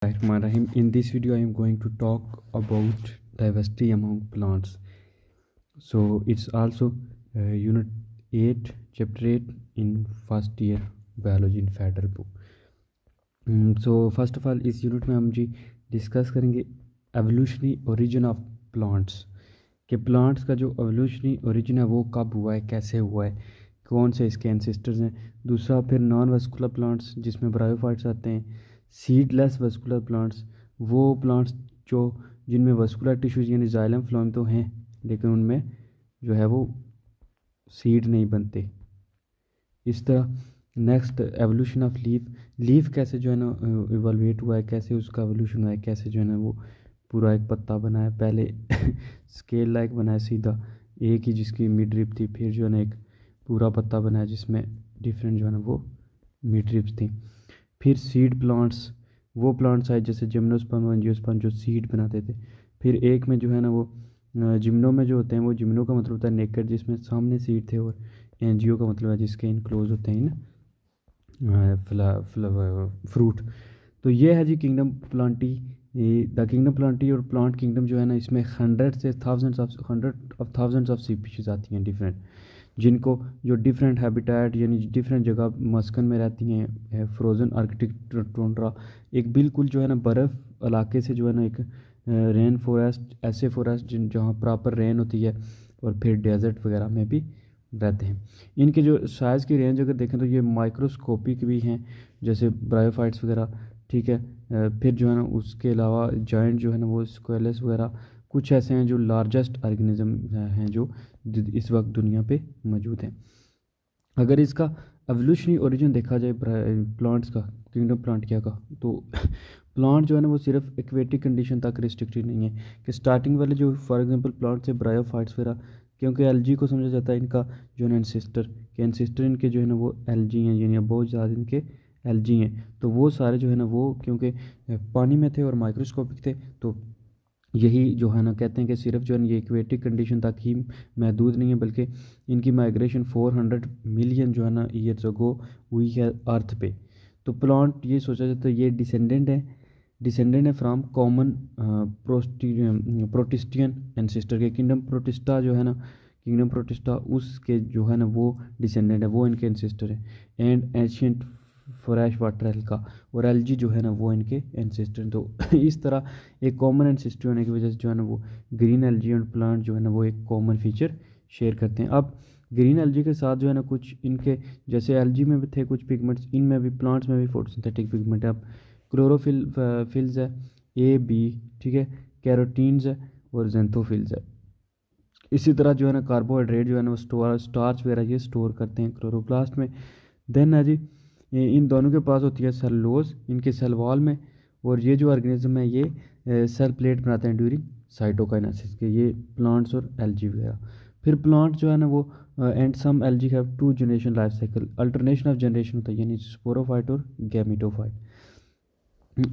Bismillahirrahmanirrahim. In this video, I am going to talk about diversity among plants. So it's also Unit 8, Chapter 8 in first year biology in Federal book. So first of all, इस unit में हम जी discuss करेंगे evolutionary origin of plants कि plants का जो evolutionary origin है वो कब हुआ है, कैसे हुआ है, कौन से इसके एंसेस्टर्स हैं। दूसरा फिर नॉन वस्कुलर प्लांट्स जिसमें ब्रायोफाइट्स आते हैं, सीडलेस वस्कुलर प्लांट्स वो प्लांट्स जो जिनमें वस्कुलर टिश्यूज यानी जाइलम फ्लोएम तो हैं लेकिन उनमें जो है वो सीड नहीं बनते। इस तरह नेक्स्ट एवोल्यूशन ऑफ लीफ कैसे जो है ना इवोल्वेट हुआ है, कैसे उसका एवोल्यूशन हुआ है, कैसे जो है ना वो पूरा एक पत्ता बना है, पहले स्केल लाइक बनाया सीधा एक ही जिसकी मिड रिप थी, फिर जो है ना एक पूरा पत्ता बनाया जिसमें डिफरेंट जो है ना वो मिड रिप्स थी। फिर सीड प्लांट्स वो प्लांट्स आए जैसे जिम्नोस्पर्म एंजियोस्पर्म जो सीड बनाते थे। फिर एक में जो है ना वो जिम्नो में जो होते हैं वो जिम्नो का मतलब होता है नेकेड जिसमें सामने सीड थे, और एनजियो का मतलब है जिसके इनक्लोज होते हैं ना फ्रूट। तो ये है जी kingdom plantae, the kingdom plantae और प्लांट किंगडम जो है ना इसमें hundred of thousands of species आती हैं डिफरेंट, जिनको जो डिफरेंट हैबिटेट यानी डिफरेंट जगह मस्कन में रहती हैं। फ्रोज़न आर्कटिक टुंड्रा एक बिल्कुल जो है ना बर्फ़ इलाके से जो है ना एक रेन फॉरेस्ट, ऐसे फॉरेस्ट जहाँ प्रॉपर रेन होती है, और फिर डेजर्ट वगैरह में भी रहते हैं। इनके जो साइज़ की रेंज अगर देखें तो ये माइक्रोस्कोपिक भी हैं जैसे ब्रायोफाइट्स वगैरह, ठीक है। फिर जो है ना उसके अलावा जॉइंट जो है ना वो स्क्वेलस वगैरह कुछ ऐसे हैं जो लार्जेस्ट ऑर्गेनिज्म हैं जो इस वक्त दुनिया पे मौजूद हैं। अगर इसका एवोल्यूशनरी ओरिजिन देखा जाए प्लांट्स का, किंगडम प्लांट क्या का, तो प्लांट जो है ना वो सिर्फ एक्वेटिक कंडीशन तक रिस्ट्रिक्टेड नहीं है कि स्टार्टिंग वाले जो फॉर एग्जांपल प्लांट्स है ब्रायोफाइट्स वगैरह, क्योंकि एलजी को समझा जाता है इनका जो है ना एंसेस्टर इनके जो है ना वो एलजी हैं, यानी बहुत ज़्यादा इनके एलजी हैं। तो वो सारे जो है ना वो क्योंकि पानी में थे और माइक्रोस्कोपिक थे, तो यही जो है ना कहते हैं कि सिर्फ जो है ना ये इक्वेटिक कंडीशन तक ही महदूद नहीं है, बल्कि इनकी माइग्रेशन 400 मिलियन जो है ना ईयर्स अगो हुई है अर्थ पे। तो प्लांट ये सोचा जाता है ये डिसेंडेंट है फ्राम कॉमन प्रोटिस्टियन एंसेस्टर के। किंगडम प्रोटिस्टा उसके जो है ना वो डिसेंडेंट है, वो इनके एंसेस्टर है। And ancient fresh water alga और एलजी जो है ना वो इनके एंसेस्टर। तो इस तरह एक कॉमन एंसेस्टर होने की वजह से जो है ना वो ग्रीन एलजी और प्लांट जो है ना वो एक कॉमन फीचर शेयर करते हैं। अब ग्रीन एलजी के साथ जो है ना कुछ इनके जैसे एलजी में भी थे कुछ पिगमेंट्स, इनमें भी प्लांट्स में भी फोटोसिंथेटिक पिगमेंट है। अब क्लोरोफिल्स है ए बी, ठीक है, कैरोटीन्स है और जेंथोफिल्स है। इसी तरह जो है ना कार्बोहाइड्रेट जो है ना वो स्टार्च वगैरह ये स्टोर करते हैं क्लोरोप्लास्ट में। देन है जी इन दोनों के पास होती है सेलुलोज इनके सेल वॉल में, और ये जो ऑर्गेनिज्म है ये सेल प्लेट बनाते हैं ड्यूरिंग साइटोकाइनेसिस के, ये प्लांट्स और एल्जी वगैरह। फिर प्लांट जो है ना वो and some algae have 2 generation life cycle, alternation of generation होता है यानी स्पोरोफाइट और गैमेटोफाइट।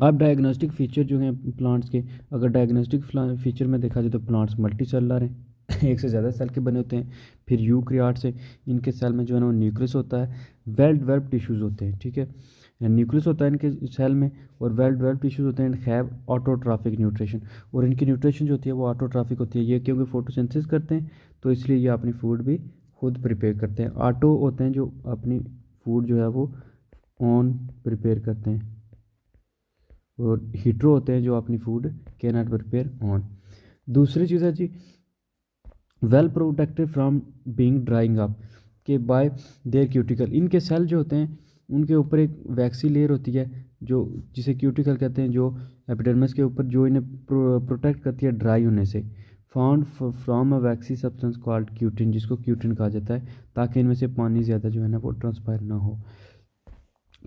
अब डायग्नोस्टिक फीचर जो हैं प्लांट्स के, अगर डायग्नोस्टिक फीचर में देखा जाए तो प्लांट्स मल्टी सेलुलर हैं एक से ज़्यादा सेल के बने होते हैं। फिर यूकैरियोट्स है इनके सेल में जो है ना वो न्यूक्लियस होता है, वेल डेवलप्ड टिश्यूज़ होते हैं, ठीक है, न्यूक्लियस होता है इनके सेल में और वेल डेवलप्ड टिश्यूज़ होते हैं एंड हैव ऑटोट्राफिक न्यूट्रिशन, और इनकी न्यूट्रिशन जो होती है वो ऑटोट्राफिक होती है। ये क्योंकि फोटोसिंथेसिस करते हैं तो इसलिए ये अपनी फूड भी खुद प्रिपेयर करते हैं। ऑटो होते हैं जो अपनी फूड जो है वो ऑन प्रिपेयर करते हैं, और हीटरो होते हैं जो अपनी food can not prepare on. दूसरी चीज़ है जी well protected from being drying up के बाय देयर क्यूटिकल। इनके सेल जो होते हैं उनके ऊपर एक वैक्सी लेयर होती है जो जिसे क्यूटिकल कहते हैं, जो एपिडर्मिस के ऊपर जो इन्हें प्रोटेक्ट करती है ड्राई होने से। Found from a vaccine substance called cutin, जिसको क्यूटिन कहा जाता है, ताकि इनमें से पानी ज़्यादा जो है ना वो ट्रांसपायर ना हो।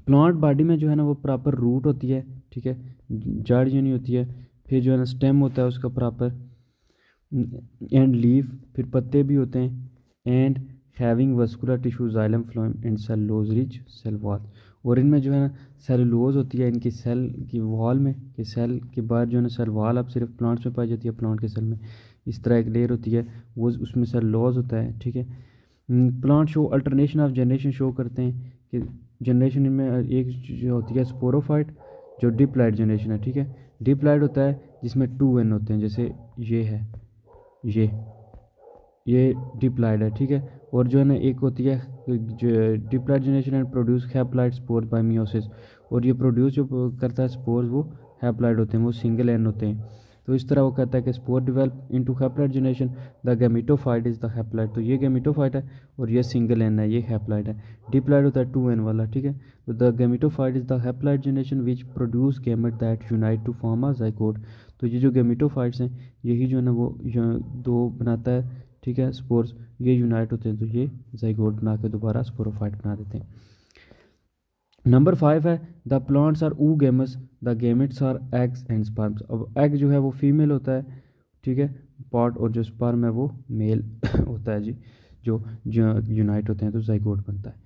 प्लांट बॉडी में जो है ना वो प्रॉपर रूट होती है, ठीक है, जड़ यानी होती है, फिर जो है ना स्टेम होता है उसका प्रॉपर, एंड लीफ, फिर पत्ते भी होते हैं, and having vascular tissue xylem phloem and cellulose rich cell wall, और इनमें जो है ना सेलुलोज होती है इनकी सेल की वॉल में, कि सेल के बाद जो है ना सेल वॉल अब सिर्फ प्लांट्स में पाई जाती है, प्लांट के सेल में इस तरह एक लेयर होती है वो उसमें सेलुलोज होता है, ठीक है। Plant show alternation of generation show करते हैं कि जनरेशन इनमें एक जो होती है स्पोरोफाइट, जो डिप्लॉयड जनरेशन है, ठीक है। डिप्लॉयड होता है जिसमें 2n होते हैं, जैसे ये है, ये डिप्लॉयड है, ठीक है। और जो है ना एक होती है जो diploid generation and produce haploid spore by meiosis, और ये प्रोड्यूस जो करता है स्पोर्स वो हैप्लॉयड होते हैं, वो सिंगल एन होते हैं। तो इस तरह वो कहता है कि spore develop into haploid generation, the gametophyte is the haploid. तो ये गैमेटोफाइट है और ये सिंगल एन है, ये हैप्लॉयड है। डिप्लॉयड होता है 2n वाला, ठीक है। तो the gametophyte is the haploid generation which produce gamete that unite to form a zygote. तो ये जो गैमेटोफाइट्स हैं यही जो है ना वो दो बनाता है, ठीक है, स्पोर्स, ये यूनाइट होते हैं तो ये ज़ाइगोट बना के दोबारा स्पोरोफाइट बना देते हैं। नंबर 5 है the plants are oogamous, the gametes are eggs and sperms. अब एग जो है वो फीमेल होता है, ठीक है, पार्ट, और जो स्पर्म है वो मेल होता है जी, जो यूनाइट होते हैं तो ज़ाइगोट बनता है।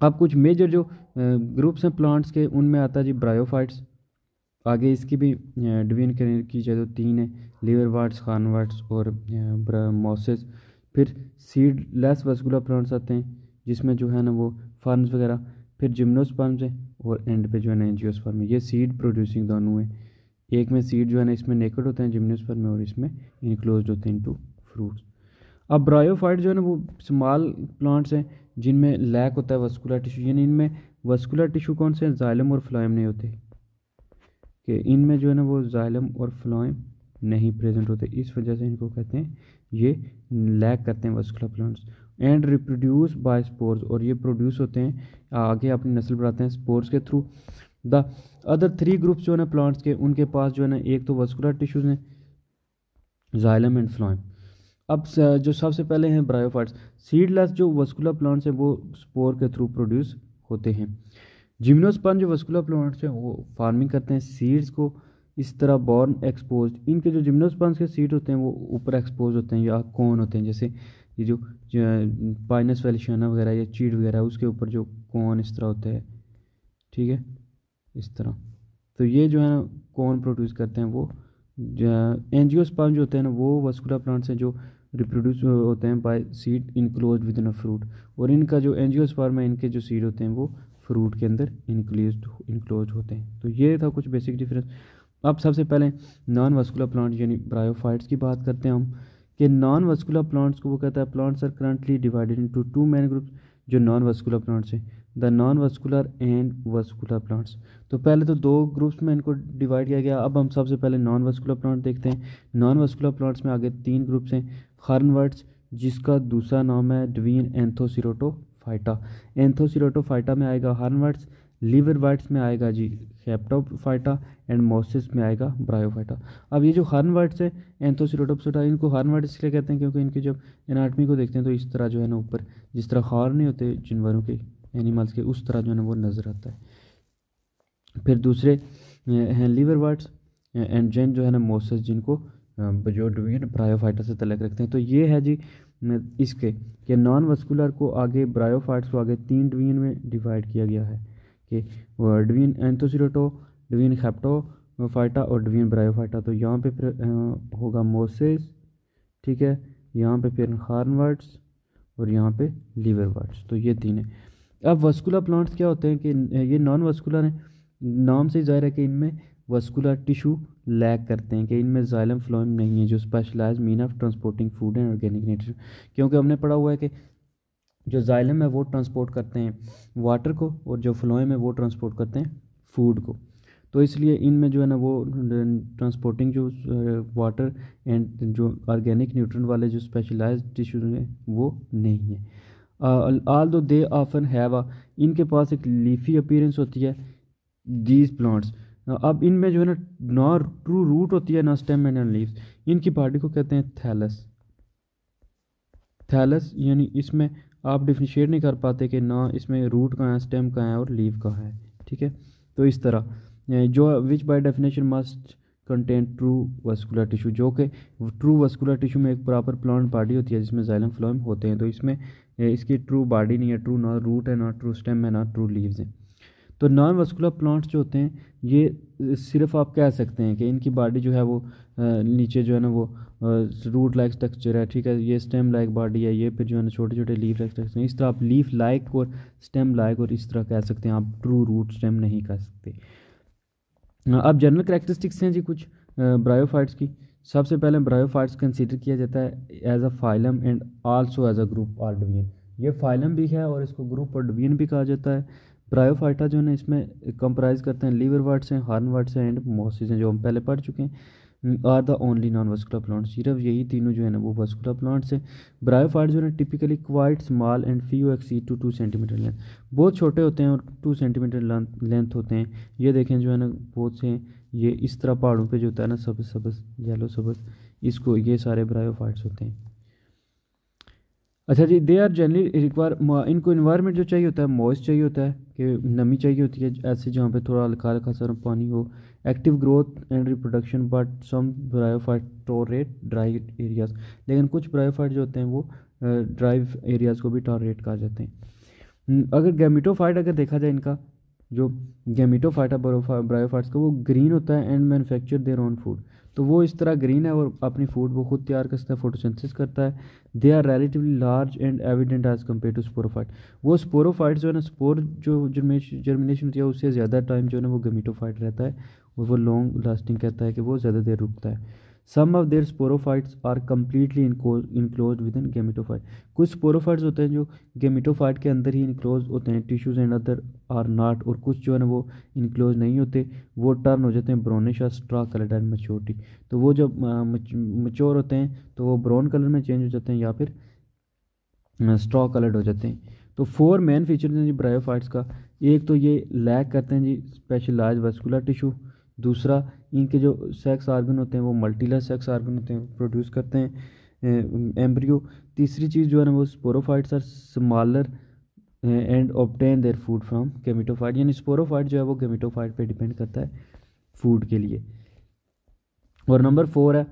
अब कुछ मेजर जो ग्रुप्स हैं प्लांट्स के, उनमें आता है जी ब्रायोफाइट्स। आगे इसकी भी डिवीजन की जाए तो 3 है, लीवरवर्ट्स, हॉर्नवर्ट्स और मॉसेस। फिर सीडलेस वस्कुलर प्लांट्स आते हैं जिसमें जो है ना वो फर्न्स वगैरह। फिर जिम्नोस्पर्म्स है और एंड पे जो है ना एंजियोस्पर्म है। ये सीड प्रोड्यूसिंग दोनों है, एक में सीड जो है ना इसमें नेकेड होते हैं जिम्नोस्पर्म में, और इसमें इनक्लोज्ड होते हैं इनटू फ्रूट्स। अब ब्रायोफाइट जो है ना वो स्मॉल प्लांट्स हैं जिनमें लैक होता है वस्कुलर टिश्यू, यानी इनमें वस्कुलर टिश्यू कौन से हैं, जाइलम और फ्लोएम नहीं होते, कि इनमें जो है ना वो जाइलम और फ्लोएम नहीं प्रेजेंट होते, इस वजह से इनको कहते हैं ये लैक करते हैं vascular plants. And reproduce by spores, और ये प्रोड्यूस होते हैं, आगे अपनी नस्ल बढ़ाते हैं स्पोर्स के थ्रू। द अदर 3 ग्रुप्स जो है ना प्लांट्स के, उनके पास जो है ना एक तो वस्कुलर टिश्यूज हैं, जाइलम एंड फ्लोएम। अब जो सबसे पहले हैं ब्रायोफाइट्स। सीडलेस जो वस्कुलर प्लांट्स हैं वो स्पोर के थ्रू प्रोड्यूस होते हैं। जिम्नोस्पर्म जो वस्कुलर प्लांट्स हैं वो फार्मिंग करते हैं सीड्स को इस तरह बॉर्न एक्सपोज। इनके जो जिम्नोस्पर्म्स के सीड होते हैं वो ऊपर एक्सपोज होते हैं या कौन होते हैं, जैसे ये जो पाइनस वेलिशियाना वगैरह या चीड़ वगैरह उसके ऊपर जो कौन इस तरह होते हैं, ठीक है, इस तरह। तो ये जो है ना कौन प्रोड्यूस करते हैं वो एंजियोस्पर्म जो होते हैं ना वो वस्कुलर प्लांट्स हैं जो रिप्रोड्यूस होते हैं by seed enclose within a fruit, और इनका जो एंजियोस्पर्म है इनके जो सीड होते हैं वो फ्रूट के अंदर इनक्लोज होते हैं। तो ये था कुछ बेसिक डिफरेंस। अब सबसे पहले नॉन वस्कुलर प्लांट यानी ब्रायोफाइट्स की बात करते हैं हम, कि नॉन वस्कुलर प्लांट्स को वो कहता है plants are currently divided into 2 main groups. जो नॉन वस्कुलर प्लांट्स हैं, the non vascular and vascular plants. तो पहले तो 2 ग्रुप्स में इनको डिवाइड किया गया। अब हम सबसे पहले नॉन वस्कुलर प्लांट देखते हैं। नॉन वस्कुलर प्लांट्स में आगे 3 ग्रुप्स हैं। हॉर्नवर्ट्स, जिसका दूसरा नाम है डवीन एंथोसिरोटोफाइटा। एंथोसिरोटोफाइटा में आएगा हॉर्नवर्ट्स, लीवरवर्ट्स में आएगा जी हेप्टोफाइटा, एंड मॉसिस में आएगा ब्रायोफाइटा। अब ये जो हॉर्नवर्ट्स है एंथोसिरोटोफाइटा, इनको हॉर्नवर्ट्स इसलिए कहते हैं क्योंकि इनकी जब एनाटमी को देखते हैं तो इस तरह जो है ना ऊपर जिस तरह हॉर्न नहीं होते जानवरों के, एनिमल्स के, उस तरह जो है ना वो नज़र आता है। फिर दूसरे हैं लीवरवर्ट्स एंड जेन जो है ना मोसेस, जिनको जो डिवीजन ब्रायोफाइटा से तलक रखते हैं। तो ये है जी इसके कि नॉन वस्कुलर को आगे, ब्रायोफाइट्स को आगे 3 डिवीजन में डिवाइड किया गया है, कि डिवीजन एंथोसिरोटो, डिवीजन हेप्टोफाइटा और डिवीजन ब्रायोफाइटा। तो यहाँ पे फिर होगा मोसेस, ठीक है, यहाँ पे फिर हॉर्नवर्ट्स और यहाँ पे लीवरवर्ट्स। तो ये 3 है। अब वस्कुलर प्लांट्स क्या होते हैं कि ये नॉन वस्कुलर हैं, नाम से ज़ाहिर है कि इनमें वस्कुलर टिश्यू लैक करते हैं, कि इनमें जाइलम फ्लोएम नहीं है जो specialize mean of transporting food and organic nutrition. क्योंकि हमने पढ़ा हुआ है कि जो जाइलम है वो ट्रांसपोर्ट करते हैं वाटर को, और जो फ्लोएम है वो ट्रांसपोर्ट करते हैं फूड को। तो इसलिए इनमें जो है ना वो ट्रांसपोर्टिंग जो वाटर एंड जो ऑर्गेनिक न्यूट्रिएंट वाले जो स्पेशलाइज्ड टिश्यूज हैं वो नहीं है। ऑल दो दे ऑफन हैव इनके पास एक लीफी अपीयरेंस होती है दीज प्लांट्स। अब इनमें जो है ना ट्रू रूट होती है, ना स्टेम एंड लीव्स। इनकी बॉडी को कहते हैं थैलस। थैलस यानी इसमें आप डिफरेंशिएट नहीं कर पाते कि ना इसमें रूट कहाँ है, स्टेम कहाँ है और लीव कहाँ है, ठीक है। तो इस तरह जो विच by definition must contain true vascular tissue, जो कि ट्रू वस्कुलर टिश्यू में एक प्रॉपर प्लांट बॉडी होती है जिसमें जाइलम फ्लोएम होते हैं। तो इसमें इसकी ट्रू बॉडी नहीं है, ट्रू ना रूट है, ना ट्रू स्टेम है, ना ट्रू लीव्स हैं। तो नॉन वस्कुलर प्लांट्स जो होते हैं ये सिर्फ आप कह सकते हैं कि इनकी बॉडी जो है वो नीचे जो है ना वो रूट लाइक स्ट्रक्चर है, ठीक है, ये स्टेम लाइक बॉडी है, ये फिर जो है ना छोटे छोटे लीफ लाइक स्ट्रक्चर। इस तरह आप लीफ लाइक और स्टेम लाइक और इस तरह कह सकते हैं, आप ट्रू रूट स्टेम नहीं कह सकते। अब जनरल करैक्टरिस्टिक्स हैं जी कुछ ब्रायोफाइट्स की। सबसे पहले ब्रायोफाइट्स कंसीडर किया जाता है as a phylum and also as a group और डिवीजन। ये फाइलम भी है और इसको ग्रुप और डिवीजन भी कहा जाता है। ब्रायोफाइटा जो है इसमें कंप्राइज करते हैं लीवरवर्ट्स हैं, हॉर्नवर्ट्स हैं एंड मोसिस हैं, जो हम पहले पढ़ चुके हैं। Are the only non vascular plants, सिर्फ यही तीनों जो है ना वो वस्कुलर प्लांट्स हैं। ब्रायोफाइट जो है typically quite small and few exceed to 2 centimetre length, बहुत छोटे होते हैं और 2 सेंटीमीटर लेंथ होते हैं। ये देखें जो है ना बहुत से ये इस तरह पहाड़ों पे जो होता है ना सब्ज सब्ज येलो सब्ज, इसको ये सारे ब्रायोफाइट्स होते हैं। अच्छा जी, दे आर जनरली रिक्वायर, इनको इन्वायरमेंट जो चाहिए होता है मॉइस्ट चाहिए होता है कि नमी चाहिए होती है ऐसे जहाँ पे थोड़ा हल्का हल्का सा पानी हो। Active growth and reproduction, but some bryophyte tolerate dry areas, लेकिन कुछ ब्रायोफाइट जो होते हैं वो ड्राई एरियाज़ को भी टॉलरेट कहा जाते हैं। अगर गैमेटोफाइट अगर देखा जाए, इनका जो गैमेटोफाइट है ब्रायोफाइट्स का वो ग्रीन होता है and manufacture their own food, तो वो इस तरह ग्रीन है और अपनी फूड वो खुद तैयार करता है, फोटोसिंथेसिस करता है। They are relatively large and evident as compare to sporophyte, वो स्पोरोफाइट जो है ना स्पोर जो जर्मिनेशन होती है उससे ज़्यादा टाइम जो है ना वो गैमेटोफाइट रहता है और वो लॉन्ग लास्टिंग कहता है कि वो ज़्यादा देर रुकता है। Some of their sporophytes are completely enclose within gametophyte, कुछ स्पोरोफाइट्स होते हैं जो गैमेटोफाइट के अंदर ही इनक्लोज होते हैं, tissues and other are not, और कुछ जो है ना वो इनक्लोज नहीं होते, वो टर्न हो जाते हैं ब्राउनिश और स्ट्रा कलर एंड मैच्योरिटी, तो वो जब मच्योर होते हैं तो वो ब्राउन कलर में चेंज हो जाते हैं या फिर स्ट्रॉ कलर्ड हो जाते हैं। तो 4 मेन फीचर्स हैं जी ब्रायोफाइट्स का। एक तो ये लैक करते हैं जी स्पेशलाइज वस्कुलर टिश्यू, दूसरा इनके जो सेक्स आर्गन होते हैं वो मल्टीलर सेक्स आर्गन होते हैं, प्रोड्यूस करते हैं एम्ब्रियो। तीसरी चीज़ जो है ना वो sporophytes are smaller and obtain their food from gametophyte, यानी स्पोरोफाइट जो है वो गैमेटोफाइट पे डिपेंड करता है फूड के लिए। और नंबर 4 है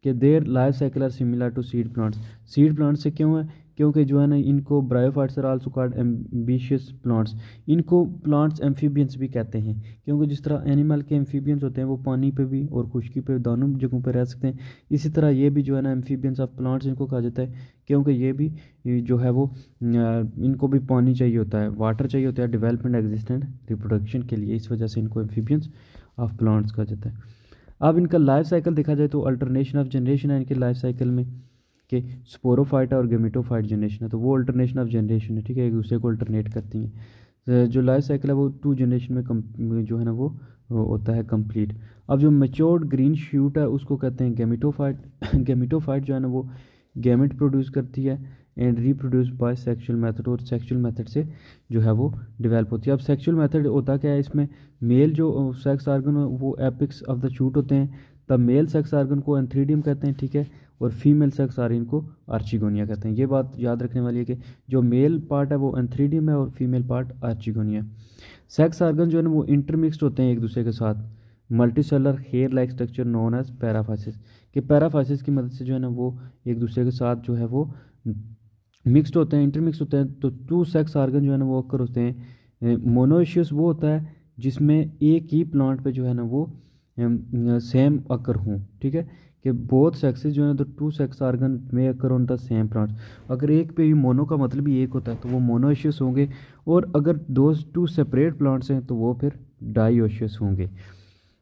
कि their life cycle are similar to seed plants. Seed plants से क्यों है, क्योंकि जो है ना इनको bryophytes are also called ambitious plants, इनको प्लांट्स एम्फीबियंस भी कहते हैं, क्योंकि जिस तरह एनिमल के एम्फीबियंस होते हैं वो पानी पे भी और खुश्की पे दोनों जगहों पे रह सकते हैं, इसी तरह ये भी जो है ना एम्फीबियंस ऑफ प्लांट्स इनको कहा जाता है, क्योंकि ये भी जो है वो इनको भी पानी चाहिए होता है, वाटर चाहिए होता है डेवलपमेंट एग्जिस्टेंट रिप्रोडक्शन के लिए, इस वजह से इनको एम्फीबियंस ऑफ प्लांट्स कहा जाता है। अब इनका लाइफ साइकिल देखा जाए तो अल्टरनेशन ऑफ जनरेशन है इनके लाइफ साइकिल में, कि स्पोरोफाइट और गैमेटोफाइट जनरेशन है तो वो अल्टरनेशन ऑफ जनरेशन है, ठीक है, एक दूसरे को अल्टरनेट करती हैं। जो लाइफ साइकिल है वो 2 जनरेशन में जो है ना वो होता है कंप्लीट। अब जो मैच्योर्ड ग्रीन शूट है उसको कहते हैं गैमेटोफाइट। गैमेटोफाइट जो है ना वो गैमेट प्रोड्यूस करती है and reproduce by sexual method, और सेक्सुअल मेथड से जो है वो डेवलप होती है। अब सेक्सुअल मेथड होता क्या है, इसमें मेल जो सेक्स आर्गन वो एपिक्स ऑफ द शूट होते हैं, तब मेल सेक्स आर्गन को एंथ्रीडियम कहते हैं, ठीक है, और फीमेल सेक्स आर्गन को आर्चिगोनिया कहते हैं। ये बात याद रखने वाली है कि जो मेल पार्ट है वो एंथ्रीडियम है और female part archegonia. Sex organ जो है ना वो इंटरमिक्सड होते हैं एक दूसरे के साथ, multicellular hair like structure known as paraphysis, कि पैराफाइसिस की मदद से जो है ना वो एक दूसरे के साथ जो है वो मिक्सड होते हैं, इंटरमिक्स होते हैं। तो 2 सेक्स आर्गन जो है ना वो अक्कर होते हैं। मोनोइशियस वो होता है जिसमें एक ही प्लांट पे जो है ना वो सेम अक्कर हों, ठीक है, कि बोथ सेक्सेस जो है तो 2 सेक्स आर्गन में occur on the same plant. अगर एक पे ही मोनो का मतलब ही एक होता है तो वो मोनोइशियस होंगे, और अगर 2 सेपरेट प्लांट्स हैं तो वो फिर डाइओशियस होंगे।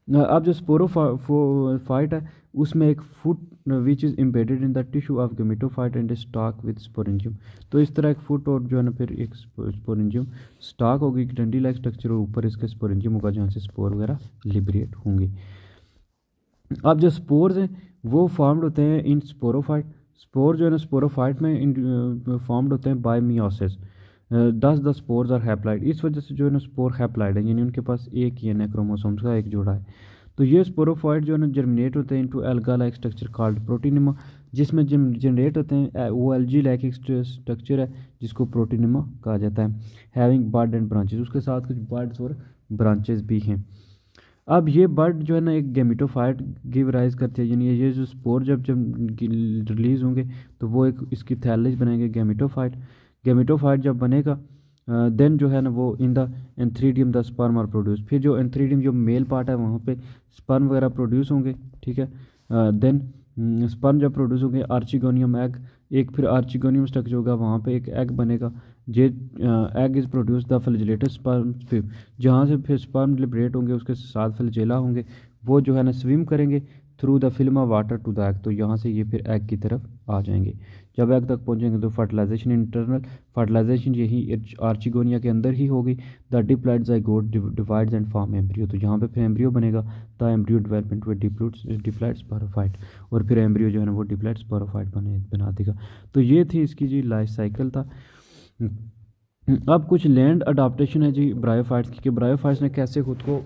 अब जो स्पोरोफाइट है उसमें एक foot which is embedded in the tissue of gametophyte and stock with sporangium, तो इस तरह एक फुट और जो है ना फिर एक स्पोरेंजियम स्टॉक होगी, एक डंडी लाइक स्ट्रक्चर, और ऊपर इसके स्पोरेंजियम होगा जहाँ से स्पोर वगैरह लिबरेट होंगे। अब जो स्पोर्स हैं वो फॉर्म्ड होते हैं इन स्पोरोफाइट, स्पोर जो है ना स्पोरोफाइट में फॉर्म्ड होते हैं by meiosis. 10 spores are haploid, इस वजह से जो है ना स्पोर हैप्लाइड है, यानी उनके पास एक ही है ना क्रोमोसोम्स का एक जोड़ा है। तो ये स्पोरोफाइट जो है ना जर्मिनेट होते हैं into alga like structure called प्रोटीनिमा, जिसमें जनरेट होते हैं वो एल्गी लाइक एक स्ट्रक्चर है जिसको प्रोटीनिमा कहा जाता है, हैविंग बड एंड ब्रांचेस, उसके साथ कुछ बर्ड्स और ब्रांचेस भी हैं। अब ये बर्ड जो है ना एक गैमेटोफाइट गिव राइज करते हैं, यानी ये जो स्पोर जब रिलीज होंगे तो वो एक इसकी थैलेज बनाएंगे गैमेटोफाइट। गैमेटोफाइट जब बनेगा देन जो है ना वो in the antheridium the sperm are produce, फिर जो एंथ्रीडियम जो मेल पार्ट है वहाँ पे स्पर्म वगैरह प्रोड्यूस होंगे, ठीक है। देन स्पर्म जब प्रोड्यूस होंगे आर्चिगोनियम एग, एक फिर आर्चिगोनियम स्ट्रक्चर होगा, वहाँ पे एक एग बनेगा, जे egg is produce the flagellated sperm swim, जहाँ से फिर स्पर्म लिबरेट होंगे उसके साथ फ्लैजिला होंगे, वो जो है ना स्विम करेंगे through the film of water to the egg, तो यहाँ से ये फिर एग की तरफ आ जाएंगे। जब एग तक पहुँचेंगे तो फर्टिलाइजेशन इंटरनल फर्टिलाइजेशन यही आर्चिगोनिया के अंदर ही होगी। The diploid zygote divides and form embryo, तो यहाँ पे फिर एम्ब्रियो बनेगा, the embryo development with diploid sporophyte, और फिर एम्ब्रियो जो है ना वो डिप्लॉइड स्पोरोफाइट बना देगा। तो ये थी इसकी जी लाइफ साइकिल था। अब कुछ लैंड अडाप्टेशन है जी ब्रायोफाइट्स की, कि ब्रायोफाइट्स ने कैसे खुद को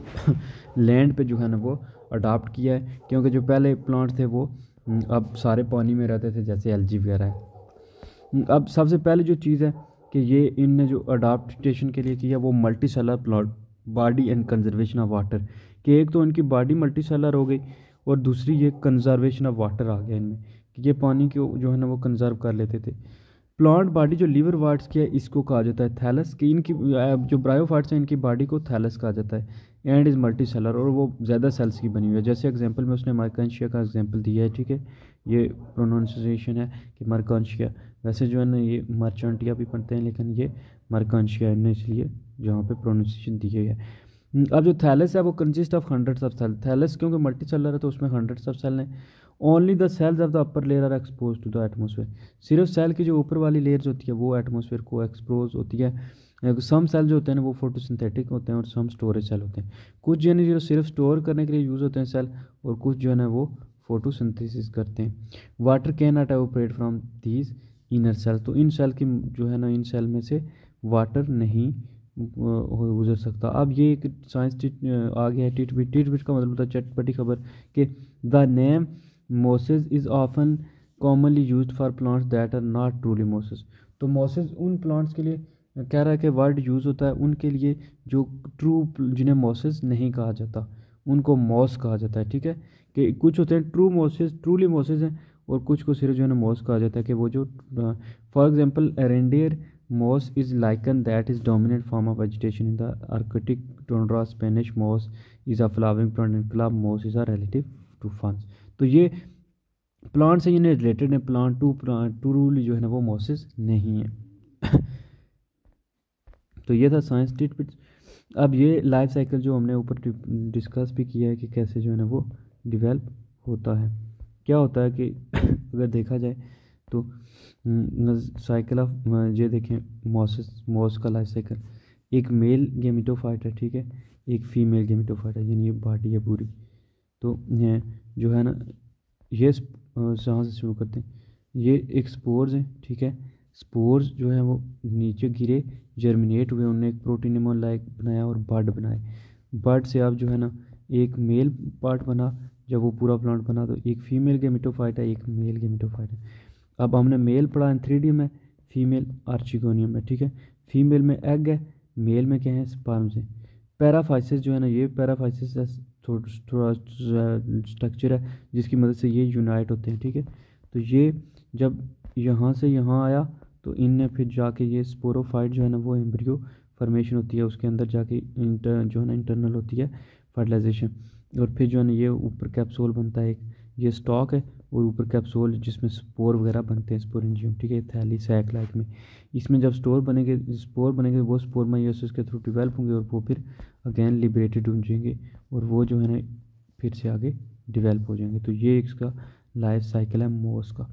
लैंड पे जो है ना वो अडाप्ट किया है, क्योंकि जो पहले प्लांट थे वो अब सारे पानी में रहते थे, जैसे एल्गी वगैरह है। अब सबसे पहले जो चीज़ है कि ये इनने जो अडाप्टेशन के लिए किया वो multi cellular plant body and conservation of water, कि एक तो इनकी बॉडी मल्टी सेलर हो गई और दूसरी ये कंजर्वेशन ऑफ वाटर आ गया इनमें, कि ये पानी को जो है ना वो कंजर्व कर लेते थे। प्लांट बॉडी जो लीवर वार्ड्स की है इसको कहा जाता है थैलस, कि इनकी जो ब्रायोफाइट्स हैं इनकी बॉडी को थैलस कहा जाता है, एंड इज़ मल्टी सेलर, और वो ज़्यादा सेल्स की बनी हुई है। जैसे एग्जांपल में उसने मर्कांशिया का एग्जांपल दिया है, ठीक है, ये प्रोनाउंसिएशन है कि मर्कांशिया, वैसे जो है ना ये मर्चेंटिया भी पढ़ते हैं लेकिन ये मर्कांशिया है इसलिए जहाँ पे प्रोनाउंसिएशन दी है। अब जो थैलस है वो consist of hundreds of cell, thallus क्योंकि मल्टी सेलर है तो उसमें हंड्रेड्स ऑफ सेल हैं। Only the cells of the upper layer are expose to the atmosphere, सिर्फ सेल की जो ऊपर वाली लेयर्स होती है वो एटमोसफेयर को एक्सपोज होती है। सम सेल जो होते हैं वो फोटोसिंथेटिक होते हैं और सम स्टोरेज सेल होते हैं, कुछ जो है जो सिर्फ स्टोर करने के लिए यूज़ होते हैं सेल, और कुछ जो है ना वो फोटोसिंथेसिस करते हैं। Water can not operate from these inner cell, तो इन सेल की जो है ना इन सेल में से वाटर नहीं गुजर सकता। अब ये एक साइंस आ गया है टिटबिट, टिटबिट का मतलब होता है चटपटी खबर, कि the name mosses is often commonly used for plants that are not truly mosses, तो मोसेस उन प्लांट्स के लिए कह रहा है कि वर्ड यूज़ होता है उनके लिए जो ट्रू जिन्हें मोसेस नहीं कहा जाता उनको मॉस कहा जाता है, ठीक है, कि कुछ होते हैं ट्रू मोसेस ट्रूली मोसेस हैं और कुछ को सिर्फ जो है ना मॉस कहा जाता है, कि वो जो for example reindeer moss is lichen that is dominant form of vegetation in the Arctic tundra. Spanish moss is a flowering plant and club moss is a relative to ferns, तो ये plant से इन्हें related है, plant to rule जो है ना वो mosses नहीं है। तो ये था साइंस टिटबिट्स। अब ये लाइफ साइकिल जो हमने ऊपर डिस्कस भी किया है कि कैसे जो है ना वो डिवेल्प होता है। क्या होता है कि अगर देखा जाए तो साइकिल ऑफ ये देखें मॉस का लाइफ साइकिल, एक मेल गेमिटोफाइट है, ठीक है, एक फीमेल गेमिटोफाइट है, यानी ये बॉडी है पूरी। तो जो है ना ये जहाँ से शुरू करते हैं, ये एक स्पोर्स हैं, ठीक है, स्पोर्स जो है वो नीचे गिरे जर्मिनेट हुए, उन्होंने एक प्रोटीनिमोन लाइक बनाया और बड बनाए, बड से अब जो है ना एक मेल पार्ट बना, जब वो पूरा प्लांट बना तो एक फीमेल गेमिटोफाइट है एक मेल गेमिटोफाइट है। अब हमने मेल पढ़ा एंथ्रीडियम में, फीमेल आर्चिगोनियम में, ठीक है, फीमेल में एग है, मेल में क्या है स्पर्म्स है। पैराफाइसिस जो है ना ये पैराफाइसिस थोड़ा स्ट्रक्चर है जिसकी मदद से ये यूनाइट होते हैं, ठीक है। तो ये जब यहाँ से यहाँ आया तो इनने फिर जाके ये स्पोरोफाइट जो है ना वो एम्ब्रियो फॉर्मेशन होती है, उसके अंदर जाके जो है ना इंटरनल होती है फर्टिलाइजेशन, और फिर जो है ना ये ऊपर कैप्सूल बनता है, एक ये स्टॉक है और ऊपर कैप्सूल जिसमें स्पोर वगैरह बनते हैं स्पोरेंजियम, ठीक है, थैली सैक लाइक में। इसमें जब स्पोर बनेंगे वो स्पोर माइयोसिस के थ्रू डेवलप होंगे और वो फिर अगेन लिबरेटेड हो जाएंगे और वो जो है ना फिर से आगे डेवलप हो जाएंगे। तो ये इसका लाइफ साइकिल है मोस का।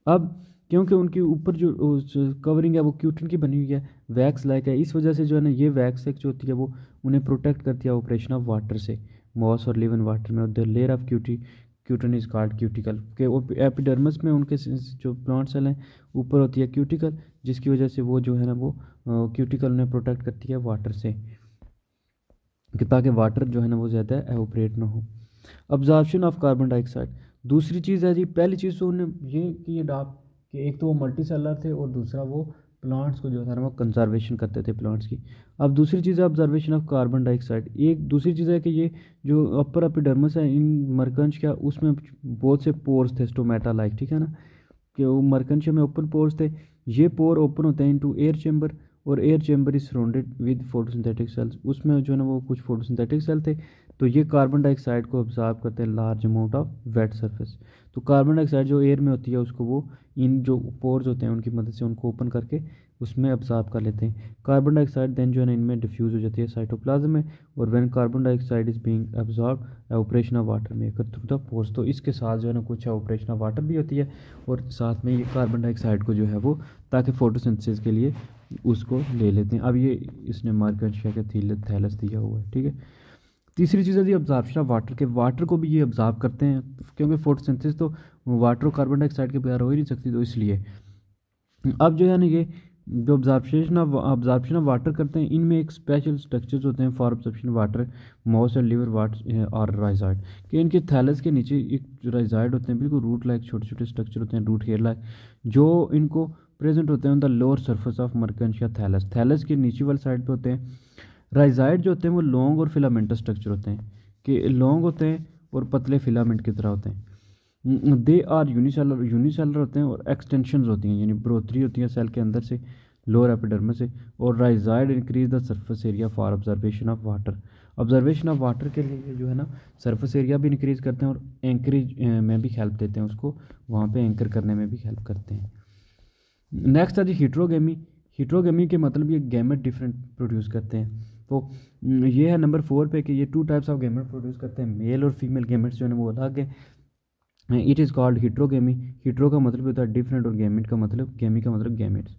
अब क्योंकि उनके ऊपर जो कवरिंग है वो क्यूटिन की बनी हुई है, वैक्स लाइक है, इस वजह से जो है ना ये वैक्स जो होती है वो उन्हें प्रोटेक्ट करती है ऑपरेशन ऑफ वाटर से, मॉस और लिव इन वाटर में। और the layer of cutin is called cuticle, के एपिडर्मिस में उनके जो प्लांट सेल हैं ऊपर होती है क्यूटिकल, जिसकी वजह से वो जो है ना वो क्यूटिकल उन्हें प्रोटेक्ट करती है वाटर से, कि ताकि वाटर जो है ना वो ज़्यादा एवोपरेट ना हो। अब्जॉर्प्शन ऑफ कार्बन डाइऑक्साइड दूसरी चीज़ है जी। पहली चीज़ तो उन्हें ये कि अडॉप्ट कि एक तो वो मल्टी सेलर थे और दूसरा वो प्लांट्स को जो था ना वो कंजर्वेशन करते थे प्लांट्स की। अब दूसरी चीज़ है ऑब्जर्वेशन ऑफ कार्बन डाइऑक्साइड। एक दूसरी चीज़ है कि ये जो अपर एपिडर्मिस है इन मरकंच का उसमें बहुत से पोर्स थे स्टोमेटा लाइक, ठीक है ना, कि वो मरकंच में ओपन पोर्स थे, ये पोर ओपन होते हैं इनटू एयर चैम्बर और air chamber is surrounded with photosynthetic cells. उसमें जो है ना वो कुछ फोटोसिंथेटिक सेल थे तो ये कार्बन डाइऑक्साइड को ऑब्जर्व करते हैं large amount of wet surface. तो कार्बन डाइऑक्साइड जो एयर में होती है उसको वो इन जो पोर्स होते हैं उनकी मदद से उनको ओपन करके उसमें ऑब्जर्व कर लेते हैं। कार्बन डाइऑक्साइड देन जो है ना इनमें डिफ्यूज़ हो जाती है साइटोप्लाज्म में, और when carbon dioxide is being absorb operation of water maker through the pores. तो इसके साथ जो है ना कुछ ऑपरेशन ऑफ वाटर भी होती है, और साथ में ये कार्बन डाइऑक्साइड को जो है वो ताकि फोटोसिंथेसिस के लिए उसको ले लेते हैं। अब ये इसने मर्कंशिया के थैलस दिया हुआ है, ठीक है। तीसरी चीज़ है जी ऑब्जॉर्प्शन ऑफ वाटर के, वाटर को भी ये ऑब्जॉर्व करते हैं, क्योंकि फोटोसिंथेसिस तो वाटर और कार्बन डाइऑक्साइड के बगैर हो ही नहीं सकती, तो इसलिए अब जो है ना ये जो ऑब्जॉर्प्शन ऑफ वाटर करते हैं इनमें एक स्पेशल स्ट्रक्चर्स होते हैं for absorption water, mouse and liver water और राइजाइड, कि इनके थैलस के नीचे एक राइजाइड होते हैं, बिल्कुल रूट लाइक छोटे छोटे स्ट्रक्चर होते हैं, रूट हेयर लाइक, जो इनको प्रेजेंट होते हैं on the lower surface of marchantia thallus. Thallus के नीचे वाली साइड पे होते हैं। राइजाइड जो होते हैं वो लॉन्ग और फिलामेंटस स्ट्रक्चर होते हैं, कि लॉन्ग होते हैं और पतले फिलामेंट की तरह होते हैं। दे आर यूनिसेलर होते हैं, और एक्सटेंशंस होती हैं, यानी बढ़ोतरी होती है सेल के अंदर से लोअर एपिडर्मिस से। और rhizoid increase the surface area for observation of water. Observation of water के लिए जो है ना सरफेस एरिया भी इंक्रीज़ करते हैं, और एंकरेज में भी हेल्प देते हैं, उसको वहाँ पे एंकर करने में भी हेल्प करते हैं। नेक्स्ट है जी हीट्रोगेमी। हीट्रोगेमी के मतलब ये गैमेट डिफरेंट प्रोड्यूस करते हैं। तो ये है नंबर 4 पे कि ये 2 टाइप्स ऑफ गैमेट प्रोड्यूस करते हैं, मेल और फीमेल गैमेट्स जो है वो अलग है। It is called heterogamy. Hetero का मतलब होता है डिफरेंट, और गैमेट का मतलब गैमेट्स।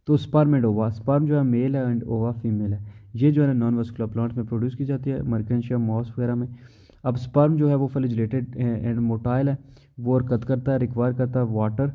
तो स्पर्म एंड ओवा, स्पर्म जो है मेल है एंड ओवा फीमेल है। ये जो है ना नॉन वस्कुलर प्लांट्स में प्रोड्यूस की जाती है, मर्कंशिया मॉस वगैरह में। अब स्पर्म जो है वो फ्लैजिलेटेड एंड मोटाइल है, वो हरकत करता है, रिक्वायर करता है वाटर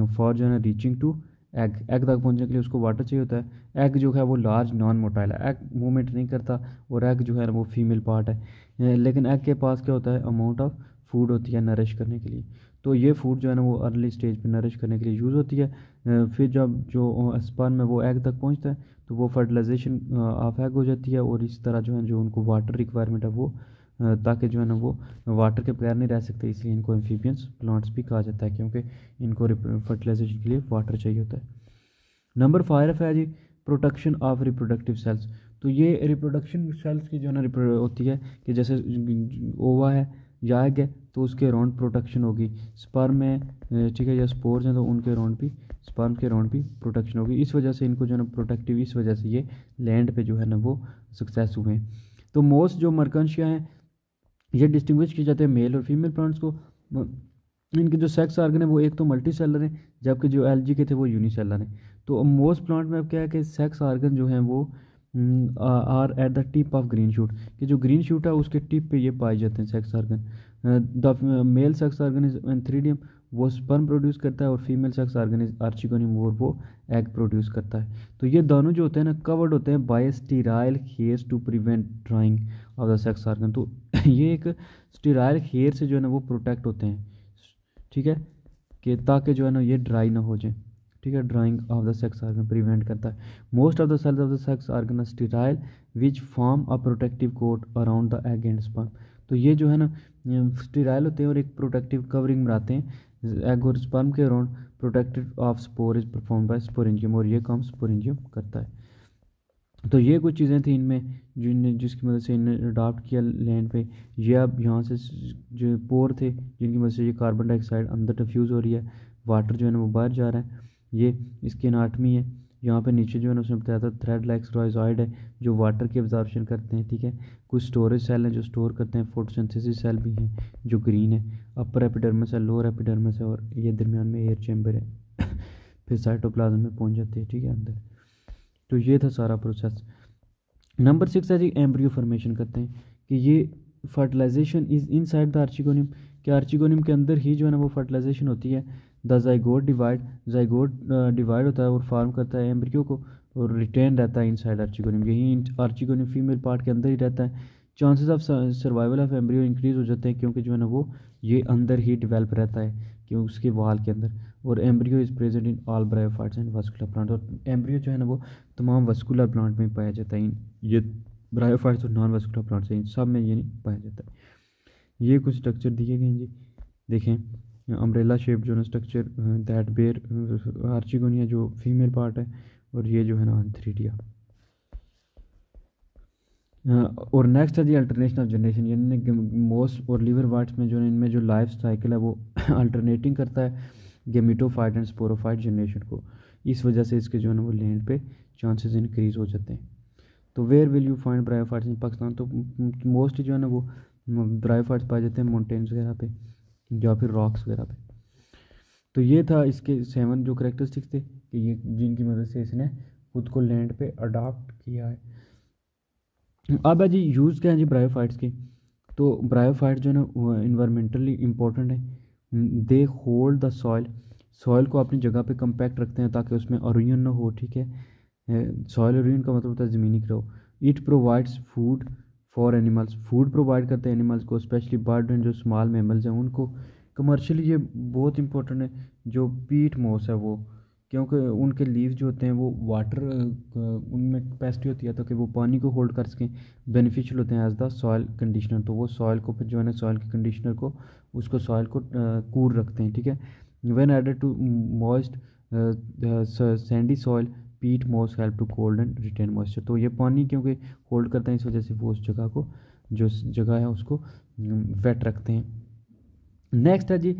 फॉर जो है ना रीचिंग टू एग। एग तक पहुंचने के लिए उसको वाटर चाहिए होता है। एग जो है वो लार्ज नॉन मोटाइल है, एग मूवमेंट नहीं करता, और एग जो है वो फीमेल पार्ट है, लेकिन एग के पास क्या होता है अमाउंट ऑफ फूड होती है नरिश करने के लिए। तो ये फूड जो है ना वो अर्ली स्टेज पे नरिश करने के लिए यूज़ होती है। फिर जब जो स्पर्म में वो एग तक पहुंचता है तो वो फर्टिलाइजेशन ऑफ एग हो जाती है, और इस तरह जो है जो उनको वाटर रिक्वायरमेंट है वो ताकि जो है ना वो वाटर के बगैर नहीं रह सकते, इसलिए इनको एम्फीबियंस प्लांट्स भी कहा जाता है, क्योंकि इनको फर्टिलाइजेशन के लिए वाटर चाहिए होता है। नंबर 5 है जी प्रोटेक्शन ऑफ रिप्रोडक्टिव सेल्स। तो ये रिप्रोडक्शन सेल्स की जो है ना होती है कि जैसे ओवा है या एग है तो उसके अराउंड प्रोटेक्शन होगी, स्पर्म है ठीक है या स्पोर्स हैं तो उनके अराउंड भी, स्पर्म के अराउंड भी प्रोटेक्शन होगी। इस वजह से इनको जो है ना प्रोटेक्टिव, इस वजह से ये लैंड पे जो है ना वो सक्सेस हुए हैं। तो मोस्ट जो मर्कंशिया हैं ये डिस्टिंग्विश किए जाते हैं मेल और फीमेल प्लांट्स को। इनके जो सेक्स आर्गन है वो एक तो मल्टी सेलर हैं, जबकि जो एलजी के थे वो यूनिसेलर हैं। तो मोस्ट प्लांट में अब क्या है कि सेक्स आर्गन जो हैं वो are at the tip of green shoot, कि जो ग्रीन शूट है उसके टिप पे ये पाए जाते हैं sex organ. The male sex organ is antheridium, वो स्पर्म प्रोड्यूस करता है, और female sex organ is archegonium, और वो एग प्रोड्यूस करता है। तो ये दोनों जो होते हैं ना कवर्ड होते हैं by sterile hairs to prevent drying of the sex organ. तो ये एक स्टीराइल हेयर से जो है ना वो प्रोटेक्ट होते हैं, ठीक है, कि ताकि जो है ना ये ड्राई ना हो जाए, ठीक है। Drying of the sex organ prevent करता है। Most of the cells of the sex organ are sterile which form a protective coat around the egg and sperm. तो ये जो है ना स्टीराइल होते हैं और एक प्रोटेक्टिव कवरिंग बनाते हैं एग और स्पर्म के around. Protective of spore is perform by sporangium, और ये काम स्पोरेंजियम करता है। तो ये कुछ चीज़ें थी इनमें जिसकी मदद से इन्हें अडॉप्ट किया लैंड पे। ये अब यहाँ से जो पोर थे जिनकी मदद से ये कार्बन डाइऑक्साइड अंदर डिफ्यूज़ हो रही है, वाटर जो है ना वो बाहर जा रहा है। ये इसकी एनाटमी है। यहाँ पे नीचे जो है ना उसने बताया था थ्रेड लाइक स्टेरॉयड है जो वाटर की एब्जॉर्प्शन करते हैं, ठीक है। कुछ स्टोरेज सेल हैं जो स्टोर करते हैं, फोटोसिंथेसिस सेल भी हैं जो ग्रीन है। अपर एपिडर्मिस है, लोअर एपिडर्मिस है, और ये दरमियान में एयर चैम्बर है। फिर साइटोप्लाज्म में पहुँच जाती है, ठीक है, अंदर। तो ये था सारा प्रोसेस। नंबर 6 है जी एम्ब्रियो फॉर्मेशन करते हैं, कि ये fertilization is inside the archegonium, कि आर्चिगोनियम के अंदर ही जो है ना वो फर्टिलाइजेशन होती है। द जाइगोट डिवाइड होता है और फॉर्म करता है एम्ब्रियो को, और रिटेन रहता है इनसाइड आर्चिगोनियम, यही आर्चिगोनियम फीमेल पार्ट के अंदर ही रहता है। Chances of survival of embryo increase हो जाते हैं, क्योंकि जो है ना वो ये अंदर ही डेवलप रहता है कि उसके वाल के अंदर। और embryo is present in all bryophytes and vascular plant, और एम्ब्रियो जो है ना वो तमाम वास्कुलर प्लांट में पाया जाता है। ये ब्रायोफाइट्स और नॉन वास्कुलर प्लांट्स हैं, इन सब में ये नहीं पाया जाता है। ये कुछ स्ट्रक्चर दिए गए हैं जी, देखें अम्ब्रेला शेप जो है स्ट्रक्चर दैट बेयर आर्चिगोनिया जो फीमेल पार्ट है, और ये जो है ना एंथ्रीडिया। और नेक्स्ट है जी अल्टरनेशन ऑफ जनरेशन, यानी मोस्ट और लिवर वाइट्स में जो है इनमें जो लाइफ साइकिल है वो अल्टरनेटिंग करता है गेमिटोफाइट एंड स्पोरोफाइट जनरेशन को। इस वजह से इसके जो है ना वो लैंड पे चांसेस इंक्रीज हो जाते हैं। तो where will you find bryophytes in Pakistan, तो मोस्टली जो है ना वो ब्रायोफाइट्स पाए जाते हैं माउंटेन्स वगैरह पे या फिर रॉक्स वगैरह पे। तो ये था इसके 7 जो करेक्टरिस्टिक्स थे कि ये जिनकी मदद से इसने खुद को लैंड पे अडॉप्ट किया है। अब है जी यूज़ क्या है जी ब्रायोफाइट्स की। तो ब्रायोफाइट जो है ना इन्वायरमेंटली इम्पोर्टेंट है। They hold the soil, soil को अपनी जगह पे कंपैक्ट रखते हैं ताकि उसमें अरुयन ना हो, ठीक है। सॉइल अरुयन का मतलब होता है ज़मीनी grow. It provides food for animals, food provide करते हैं एनिमल्स को, स्पेशली बर्ड एंड जो स्मॉल मैमल्स हैं उनको। कमर्शियली ये बहुत इंपॉर्टेंट है जो पीट मॉस है वो, क्योंकि उनके लीव्स जो होते हैं वो वाटर उनमें कैपेसिटी होती है तो कि वो पानी को होल्ड कर सकें, बेनिफिशियल होते हैं एज द सॉइल कंडीशनर। तो वो सॉइल को फिर जो है ना सॉइल के कंडीशनर को उसको सॉइल को कूल रखते हैं, ठीक है। When added to moist sandy soil peat moss help to cold and retain moisture. तो ये पानी क्योंकि होल्ड करते हैं इस वजह से वो उस जगह को जो जगह है उसको वेट रखते हैं। नेक्स्ट है जी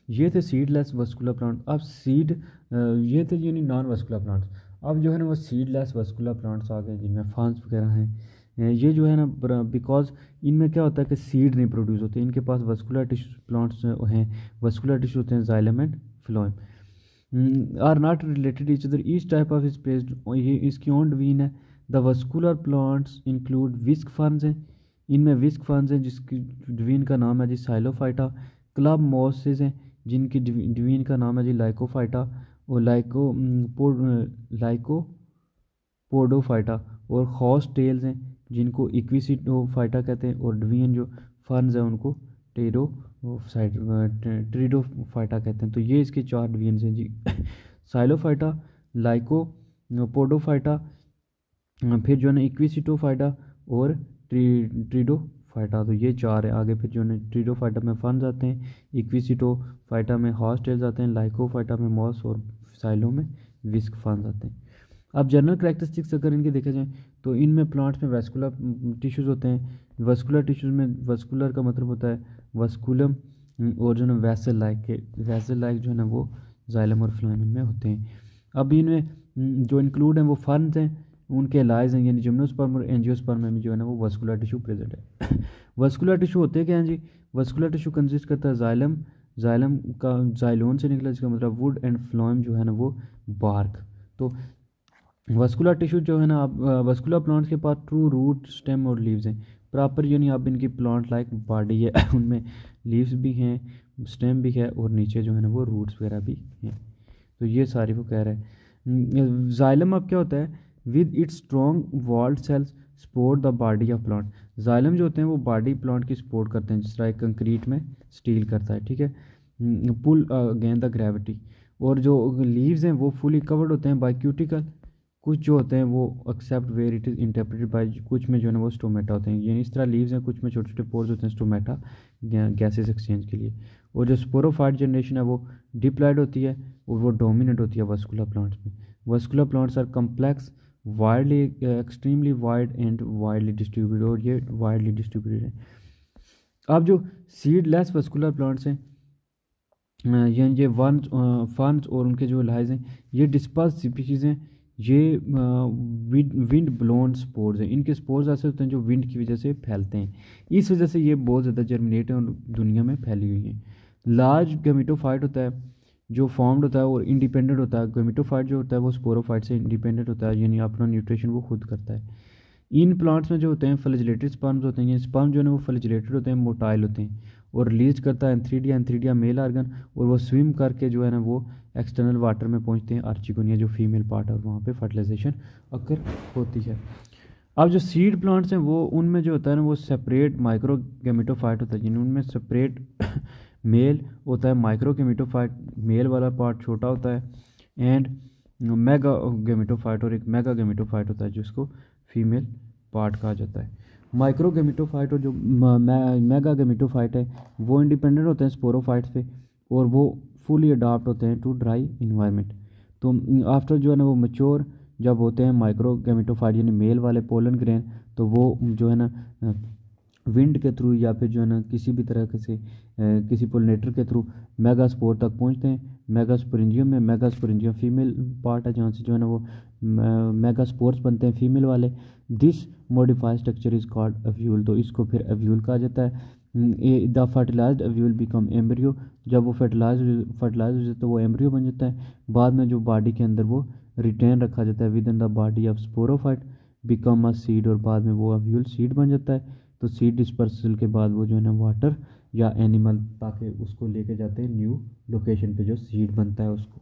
ये थे सीडलेस वस्कुलर प्लांट। अब सीड ये थे यानी नॉन वस्कुलर प्लांट्स। अब जो है ना वो सीडलेस वस्कुलर प्लांट्स आ गए जिनमें फर्न्स वगैरह हैं। ये जो है ना बिकॉज इनमें क्या होता है कि सीड नहीं प्रोड्यूस होते, इनके पास वस्कुलर टिश्यू प्लांट्स हैं, वस्कुलर टिश्यू होते हैं xylem and phloem are not related each other, each type of is placed, ये इसकी ओन डवीन है। The vascular plants include whisk ferns हैं, इनमें विस्क फर्न्स हैं जिसकी डवीन का नाम है जी साइलोफाइटा। क्लब मॉसेस हैं जिनकी डवीन का नाम है जी लाइकोफाइटा और लाइकोपोडोफाइटा। और हॉर्स टेल्स हैं जिनको इक्विसिटोफाइटा कहते हैं और डवीन जो फर्न्स हैं उनको ट्रीडोफाइटा कहते हैं। तो ये इसके 4 डिवीजन्स हैं जी साइलोफाइटा, लाइकोपोडोफाइटा, फिर जो है ना इक्विसिटोफाइटा और ट्रीडोफाइटा। तो ये 4 है। आगे फिर जो है ट्रीडोफाइटा में फर्न्स आते हैं, इक्विसिटोफाइटा में हॉर्स टेल्स आते हैं, लाइकोफाइटा में मॉस और साइलो में विस्क फर्न्स आते हैं। अब जनरल करैक्टरिस्टिक्स अगर इनके देखे जाएँ तो इनमें प्लांट्स में वैस्कुलर टिश्यूज़ होते हैं। वस्कुलर टिश्यूज़ में वस्कुलर का मतलब होता है वस्कुलम और जो है ना वैसल लाइक जो है ना वो जाइलम और फ्लोएम में होते हैं। अब इनमें जो इंक्लूड हैं वो फर्न्स हैं, उनके एलाइज हैं यानी जिम्नोस्पर्म और एंजियोस्पर्म में जो है ना वो वस्कुलर टिश्यू प्रेजेंट है। वस्कुलर टिश्यू होते क्या हैं जी, वस्कुलर टिश्यू कंसिस्ट करता है जाइलम का जाइलोन से निकला जिसका मतलब वुड एंड फ्लोएम जो है ना वो बार्क। तो वस्कुलर टिश्यू जो है ना आप वस्कुलर प्लांट्स के पास ट्रू रूट स्टेम और लीव्स हैं प्रॉपर, यानी आप इनकी प्लांट लाइक बॉडी है उनमें लीव्स भी हैं, स्टेम भी है और नीचे जो है ना वो रूट्स वगैरह भी हैं। तो ये सारी वो कह रहे हैं। जाइलम अब क्या होता है, with its strong walled cells support the body of plant. Xylem जो होते हैं वो बॉडी प्लांट की सपोर्ट करते हैं जिस तरह कंक्रीट में स्टील करता है, ठीक है। पुल अगेन द ग्रेविटी। और जो लीव्स हैं वो फुली कवर्ड होते हैं बाय क्यूटिकल, कुछ जो होते हैं वो except where it is interpreted by, कुछ में जो है ना वो स्टोमेटा होते हैं, यानी इस तरह लीव्स हैं, कुछ में छोटे छोटे पोर्स होते हैं स्टोमेटा गैसेस एक्सचेंज के लिए। और जो स्पोरोफाइट जनरेशन है वो डिप्लॉयड होती है और वो डोमिनेट होती है वस्कुलर प्लांट्स में। Vascular plants are complex widely extremely wide and widely distributed, और ये वाइडली डिस्ट्रीब्यूटेड है। अब जो सीडलेस वस्कुलर प्लांट्स हैं ये फर्न्स और उनके जो लाइज हैं ये डिस्पर्स स्पीशीज़ हैं, ये विंड ब्लोन स्पोर्स हैं। इनके स्पोर्स ऐसे होते हैं जो विंड की वजह से फैलते हैं, इस वजह से ये बहुत ज़्यादा जर्मिनेट हैं और दुनिया में फैली हुई हैं। लार्ज गेमिटोफाइट होता है जो फॉर्म्ड होता है और इंडिपेंडेंट होता है। गेमिटोफाइट जो होता है वो स्पोरोफाइट से इंडिपेंडेंट होता है, यानी अपना न्यूट्रिशन वो खुद करता है। इन प्लांट्स में जो होते हैं फ्लैजिलेटेड स्पर्म्स होते हैं, ये स्पर्म जो है ना वो फ्लैजिलेटेड होते हैं, मोटाइल होते हैं और रिलीज करता है एंथ्रीडिया मेल आर्गन, और वो स्विम करके जो है ना वो एक्सटर्नल वाटर में पहुंचते हैं आर्चिगोनिया जो फीमेल पार्ट है, और वहाँ पे फर्टिलाइजेशन अकर होती है। अब जो सीड प्लांट्स हैं वो उनमें जो होता है ना वो सेपरेट माइक्रो गेमिटोफाइट होता है, जिनमें उनमें सेपरेट मेल होता है, माइक्रो गेमिटोफाइट मेल वाला पार्ट छोटा होता है, एंड मेगा गेमिटोफाइट और एक मेगा गेमिटोफाइट होता है जिसको फीमेल पार्ट कहा जाता है। माइक्रो गेमिटोफाइट और जो मेगा गेमिटोफाइट है वो इंडिपेंडेंट होते हैं स्पोरोफाइट्स पे और वो फुली अडाप्ट होते हैं टू ड्राई इन्वायरमेंट। तो आफ्टर जो है ना वो मैच्योर जब होते हैं माइक्रो गेमिटोफाइट यानी मेल वाले पोलन ग्रेन, तो वो जो है ना विंड के थ्रू या फिर जो है ना किसी भी तरह से किसी पोलिनेटर के थ्रू मेगास्पोर तक पहुंचते हैं। मेगास्पोरेंजियम में, मेगास्पोरेंजियम फीमेल पार्ट है जहाँ से जो है ना वो मेगास्पोर्स बनते हैं फीमेल वाले। This modified structure is called ovule, तो इसको फिर एव्यूल कहा जाता है। The fertilized ovule become embryo, जब वो फर्टिलाइज हो जाता है तो वो एम्ब्रियो बन जाता है। बाद में जो बॉडी के अंदर वो रिटेन रखा जाता है with in the body of sporophyte become a seed, और बाद में वो एव्यूल सीड बन जाता है। तो सीड डिस्पर्सल के बाद वो जो है ना वाटर या एनिमल ताकि उसको लेके जाते हैं न्यू लोकेशन पे जो सीड बनता है उसको।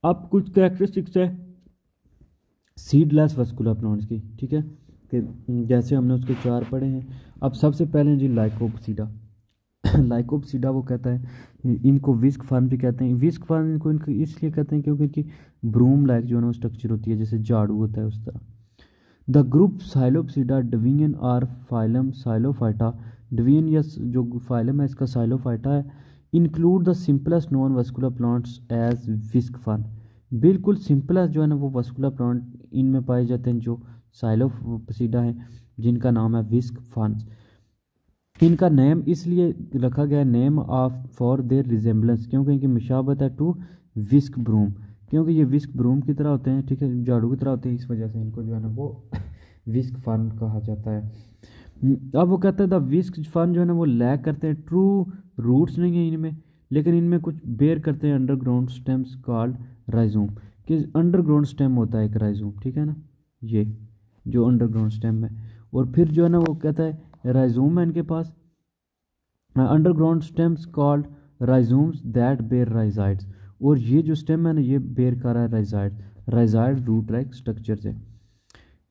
अब कुछ कैरेक्टरिस्टिक्स है सीडलेस वस्कुलर प्लांट्स की, ठीक है, कि जैसे हमने उसके 4 पढ़े हैं। अब सबसे पहले जी लाइकोपसीडा। लाइकोपसीडा वो कहता है, इनको विस्क फर्न भी कहते हैं। विस्क फर्न इनको इसलिए कहते हैं क्योंकि इनकी ब्रूम लाइक जो है ना वो स्ट्रक्चर होती है, जैसे झाड़ू होता है उस तरह। The group psilopsida division or phylum psilophyta, division या जो फाइलम है इसका साइलोफाइटा है। Include the simplest non vascular plants as whisk fern, बिल्कुल सिंपलेस्ट जो है ना वो वस्कुलर प्लांट इनमें पाए जाते हैं जो साइलोपसीडा है, जिनका नाम है विस्क फर्न। इनका नेम इसलिए रखा गया name of for their resemblance, क्योंकि इनकी मुशाबत है टू विस्क ब्रूम, क्योंकि ये विस्क ब्रूम की तरह होते हैं, ठीक है, झाड़ू की तरह होते हैं, इस वजह से इनको जो है ना वो विस्क फर्न कहा जाता है। अब वो कहते हैं द विस्क फर्न जो है ना वो लैक करते हैं, ट्रू रूट्स नहीं है इनमें, लेकिन इनमें कुछ बेयर करते हैं अंडरग्राउंड स्टेम्स कॉल्ड राइजोम, कि अंडरग्राउंड स्टेम होता है एक राइजोम, ठीक है ना, ये जो अंडरग्राउंड स्टेम है। और फिर जो है ना वो कहता है राइजोम है इनके पास, underground stems called rhizomes that bear rhizoids, और ये जो स्टेम है ना ये बेयर कर रहा है राइजाइड रूट लाइक स्ट्रक्चर से।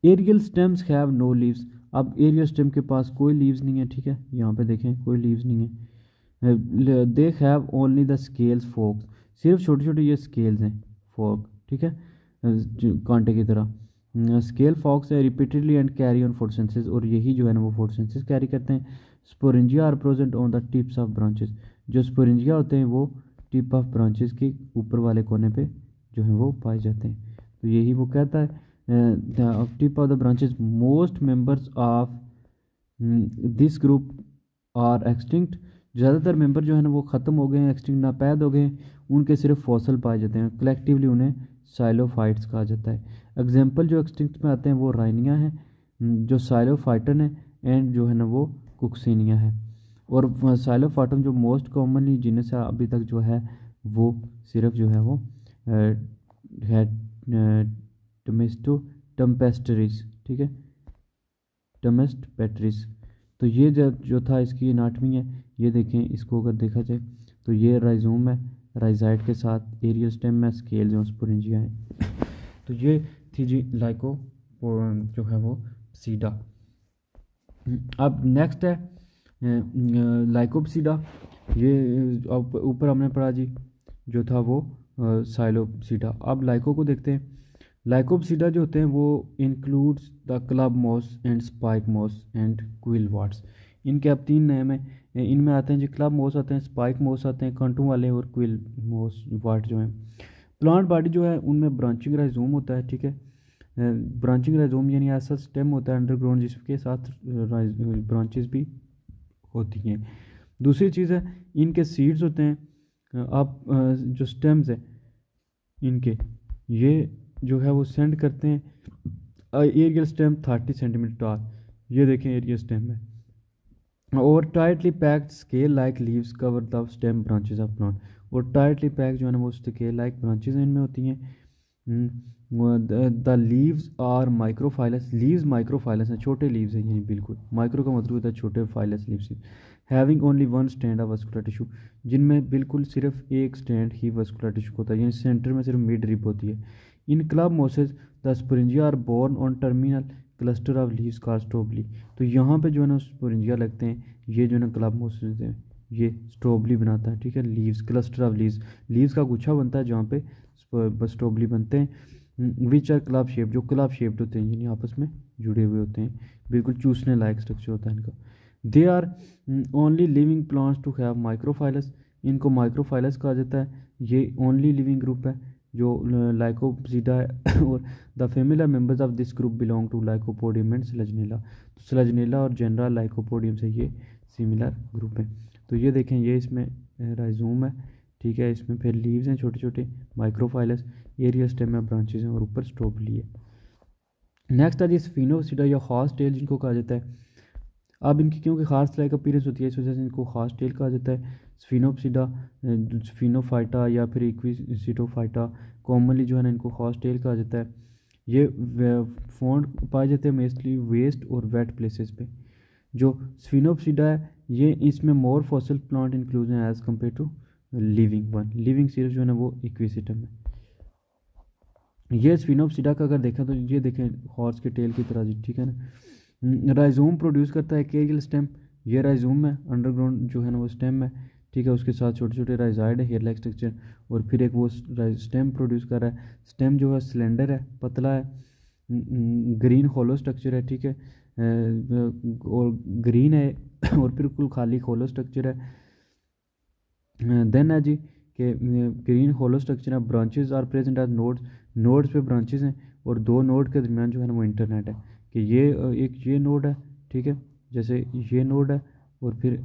Aerial stems have no leaves, अब एरियल स्टेम के पास कोई लीव्स नहीं है, ठीक है, यहाँ पे देखें कोई लीव्स नहीं है। They have only the scales folks, सिर्फ छोटे छोटे ये स्केल्स हैं फोक, ठीक है, कांटे की तरह स्केल फॉक्स है। Repeatedly and carry on photosynthesis, और यही जो है ना वो फोटोसिंथेसिस कैरी करते हैं। Sporangia are present on the tips of branches, जो स्पोरेंजिया होते हैं वो टिप ऑफ ब्रांचेस के ऊपर वाले कोने पे जो है वो पाए जाते हैं। तो यही वो कहता है tip of the branches most members of this group are extinct, ज़्यादातर मेंबर जो है ना वो ख़त्म हो गए हैं, एक्सटिंक्ट नापैद हो गए हैं, उनके सिर्फ फॉसल पाए जाते हैं। कलेक्टिवली उन्हें साइलोफाइट्स कहा जाता है। एग्जाम्पल जो एक्सटिंक्ट में आते हैं वो राइनिया है, जो साइलोफाइटन है, एंड जो है ना वो कुक्सिनिया है। और साइलोफाइटन जो मोस्ट कॉमनली जिनस अभी तक जो है वो सिर्फ जो है वो है टमेस्टो टम्पेस्टरीज, ठीक है, टमेस्ट पेट्रिस। तो ये जो था इसकी एनाटमी है, ये देखें, इसको अगर देखा जाए तो ये राइजोम है राइजाइड के साथ, एरियल स्टेम में स्केल जो स्पोरेंजिया है। तो ये थी जी लाइको जो है वो सीडा। अब नेक्स्ट है लाइकोपसीडा, ये अब ऊपर हमने पढ़ा जी जो था वो साइलोपसीडा। अब लाइको को देखते हैं। लाइकोपसीडा जो होते हैं वो includes the club moss and spike moss and quillworts. इनके अब 3 नाम हैं, इनमें आते हैं जो क्लब मॉस आते हैं, स्पाइक मॉस आते हैं कांटों वाले, और क्विल मॉस वाट जो हैं। प्लांट बॉडी जो है उनमें ब्रांचिंग राइजोम होता है, ठीक है, ब्रांचिंग राइजोम यानी ऐसा स्टेम होता है अंडरग्राउंड जिसके साथ ब्रांचेस भी होती हैं। दूसरी चीज़ है इनके सीड्स होते हैं। आप जो स्टेम्स हैं इनके ये जो है वो सेंड करते हैं एरियल स्टेम 30 सेंटीमीटर टॉल, ये देखें एरियल स्टेम है, और tightly packed scale like leaves cover the stem branches of plant, और टाइटली पैक जो है ना वो स्केल लाइक ब्रांचेस इनमें होती हैं। The leaves are microphyllous, leaves microphyllous हैं, छोटे लीव्स हैं, यानी बिल्कुल माइक्रो का मतलब होता है छोटे, files leaves, having only 1 stand of vascular tissue, जिनमें बिल्कुल सिर्फ एक स्टैंड ही वस्कुलर टिश्यू होता है, यानी सेंटर में सिर्फ मिड रिप होती है। In club mosses the sporangia are borne on terminal cluster of leaves called strobili, तो यहाँ पे जो है ना स्पोरेंजिया लगते हैं, ये जो है ना क्लब मोसेस हैं ये स्ट्रोबली बनाता है, ठीक है, लीव्स क्लस्टर ऑफ लीव्स का गुच्छा बनता है जहाँ पे स्ट्रोबली बनते हैं। विच आर क्लब शेप, जो क्लब शेप्ड होते हैं यानी आपस में जुड़े हुए होते हैं, बिल्कुल चूसने लायक स्ट्रक्चर होता है इनका। They are only living plants to have microphyllous, इनको माइक्रोफाइलस कहा जाता है, ये ओनली लिविंग ग्रुप है जो लाइकोपसीडा है और the familiar members of this group belong to lycopodium and selaginella. तो स्लेजनेला और जेनरा लाइकोपोडियम से ये सिमिलर ग्रुप है। तो ये देखें, ये इसमें राइजोम है, ठीक है, इसमें फिर लीव्स हैं छोटे छोटे, माइक्रोफाइलस, एरियल स्टेम में ब्रांचेज हैं और ऊपर स्टोबली है। नेक्स्ट है जी स्फिनोपसीडा या हॉर्स टेल जिनको कहा जाता है। अब इनकी क्योंकि खास लाइक अपीयरेंस होती है इस वजह से इनको हॉर्स टेल कहा जाता है। स्फिनोपसीडा, स्फिनोफाइटा या फिर इक्विसिटोफाइटा, कॉमनली जो है ना इनको हॉर्स टेल कहा जाता है। ये फोन्ड पाए जाते हैं मोस्टली वेस्ट और वेट प्लेसेस पे। जो स्फिनोपसीडा है ये इसमें मोर फॉसिल प्लांट इंक्लूड हैं as compare to living one. Living सिर्फ जो है ना वो इक्विसिटम है। ये स्फिनोपसीडा का अगर देखा तो ये देखें हॉर्स के टेल की तरह जी, ठीक है ना। राइजोम प्रोड्यूस करता है केरियल स्टेम, ये राइजोम है, अंडरग्राउंड जो है ना वो स्टेम है, ठीक है, उसके साथ छोटे छोटे राइजाइड है, हेयर लाइक स्ट्रक्चर, और फिर एक वो स्टेम प्रोड्यूस कर रहा है। स्टेम जो है सिलेंडर है, पतला है, ग्रीन होलो स्ट्रक्चर है, ठीक है, और ग्रीन है और बिल्कुल खाली होलो स्ट्रक्चर है। देन है जी कि ग्रीन होलो स्ट्रक्चर है, branches are present as nodes, nodes पे ब्रांचेस हैं और दो नोड के दरमियान जो है ना वो इंटरनेट है कि ये एक ये नोड है, ठीक है, जैसे ये नोड है और फिर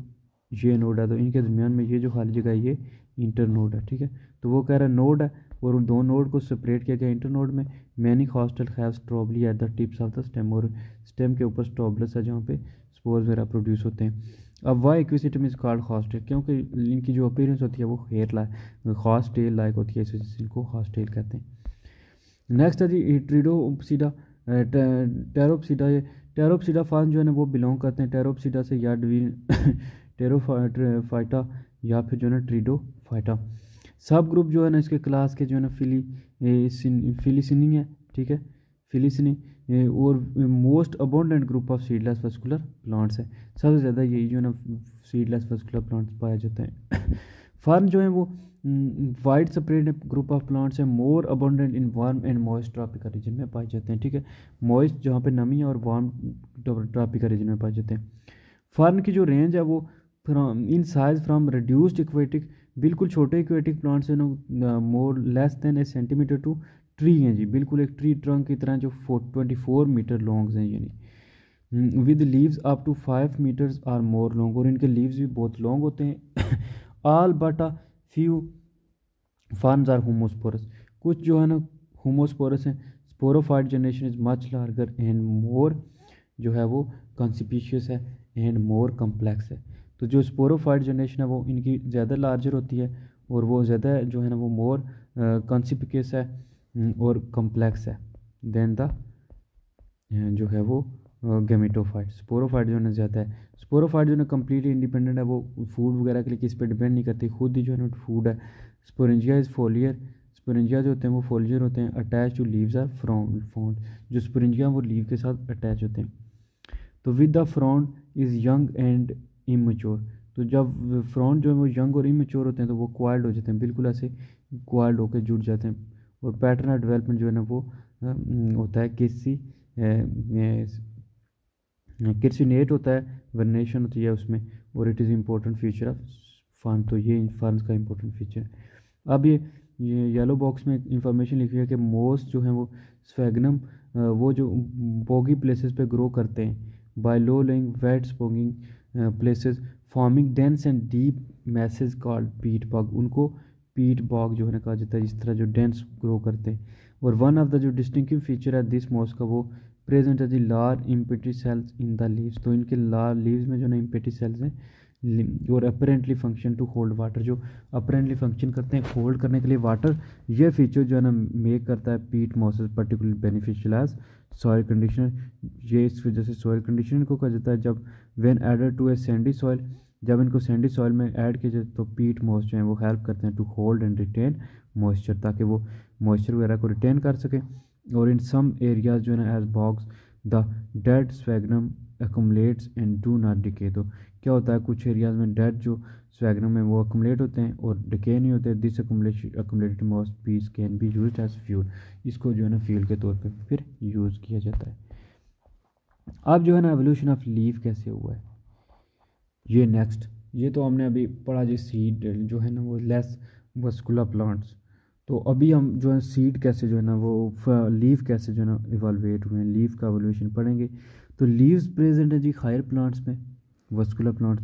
ये नोड है, तो इनके दरमियान में ये जो खाली जगह है ये इंटर नोड है, ठीक है। तो वो कह रहा है नोड है और उन दो नोड को सेपरेट किया गया इंटर नोड में। Many horsetails have strobili at the tips of the stem, और स्टेम के ऊपर स्ट्रॉबलस है जहाँ पे स्पोर्स वगैरह प्रोड्यूस होते हैं। अब why Equisetum is called horsetail, क्योंकि इनकी जो अपीयरेंस होती है वो hair like horse tail like होती है, इस वजह से इनको हॉर्स टेल कहते हैं। नेक्स्ट है जी ट्रिडोप्सिडा, टेरोप्सिडा। ये टेरोप्सिडा फार्म जो है ना वो बिलोंग करते हैं टेरोप्सिडा से या डिवीन टेरोफाइटा या फिर जो है ना ट्रिडोफाइटा। सब ग्रुप जो है ना इसके क्लास के जो है ना फिलिसिनी है, ठीक है, फिलिसिनी, और most abundant group of seedless vascular plants है। सबसे ज़्यादा यही जो है ना सीडलेस वस्कुलर प्लांट्स पाए जाते हैं। फर्न जो है वो widespread group of plants है, more abundant in warm and moist tropical region में पाए जाते हैं, ठीक है, मॉइस्ट जहाँ पे नमी है और वार्म ट्रॉपिकल रीजन में पाए जाते हैं। फर्न की जो रेंज है वो in size from reduced aquatic, बिल्कुल छोटे इक्वेटिक प्लांट्स है ना, more less than a centimetre to tree हैं जी, बिल्कुल एक ट्री ट्रंक की तरह जो 24 मीटर लॉन्ग हैं, यानी with leaves up to 5 metres are more long, और इनके लीव्स भी बहुत लॉन्ग होते हैं। All but a few ferns are homosporous, कुछ जो है ना होमोस्पोरस हैं। Sporophyte generation is much larger and more जो है वो कॉन्सिपिशियस है एंड मोर कम्प्लेक्स है। तो जो स्पोरोफाइट जनरेशन है वो इनकी ज़्यादा लार्जर होती है और वो ज़्यादा जो है ना वो मोर कॉन्सिपिशियस है और कम्प्लेक्स है देन द जो है वो गेमेटोफाइट। स्पोरोफाइट जो है ना ज़्यादा है। स्पोरोफाइट जो है ना कम्प्लीटली इंडिपेंडेंट है, वो फूड वगैरह के लिए किस पे डिपेंड नहीं करती, खुद ही जो है ना फूड है। स्पोरेंजिया इज़ फोलियर, स्पोरेंजिया जो होते हैं वो फोलियर होते हैं। Attach to leaves or frond, जो स्पोरेंजिया वो लीव के साथ अटैच होते हैं। तो with the frond is young and immature, तो जब फ्रॉन्ड जो है वो यंग और इमेच्योर होते हैं तो वो क्वाइल्ड हो जाते हैं, बिल्कुल ऐसे क्वाइल्ड होकर जुड़ जाते हैं। और पैटर्न ऑफ डेवलपमेंट जो है ना वो होता है किर्सिनेट होता है, वेनेशन होती है उसमें, और it is important feature of fern, तो ये फर्न्स का इंपॉर्टेंट फीचर है। अब ये येलो बॉक्स में इंफॉर्मेशन लिखी है कि मोस्ट जो है वो स्फेगनम वो जो बॉगी प्लेसेस पे ग्रो करते हैं, by low lying wet spongy places forming dense and deep masses called peat bog, उनको पीट बॉग जो है ना कहा जाता है, इस तरह जो डेंस ग्रो करते हैं। और वन ऑफ द जो डिस्टिंक्टिव फीचर है दिस मोस्ट का वो प्रेजेंट है the large empty cells in the leaves, तो इनके लार्ज लीव्स में जो ना इम्पेटी सेल्स हैं और apparently function to hold water, जो अपेरेंटली फंक्शन करते हैं होल्ड करने के लिए वाटर। ये फीचर जो है ना मेक करता है peat mosses particularly beneficial as soil conditioner. ये इस वजह से सॉइल कंडीशनर को कहा जाता है। जब when added to a sandy soil, जब इनको सैंडी सॉइल में ऐड किया जाए तो पीट मॉस जो है वो हेल्प करते हैं to hold and retain moisture, ताकि वो मॉइस्चर वगैरह को रिटेन कर सके। और इन सम एरियाज जो है ना as bogs the dead sphagnum accumulates and do not decay, तो क्या होता है कुछ एरियाज में डेड जो स्वेगनम है वो अक्यूमुलेट होते हैं और डिके नहीं होते। This accumulated moss piece can be used as fuel, इसको जो है ना फ्यूल के तौर पे फिर यूज़ किया जाता है। अब जो है ना एवोल्यूशन ऑफ लीफ कैसे हुआ है, ये नेक्स्ट, ये तो हमने अभी पढ़ा जी सीड जो है ना वो लेस वस्कुलर प्लांट्स। तो अभी हम जो है सीड कैसे जो है ना वो लीफ कैसे जो है ना इवालुएट हुए हैं, लीफ का एवोल्यूशन पढ़ेंगे। तो लीव्स प्रेजेंट है जी हायर प्लांट्स में, वस्कुलर प्लांट्स में।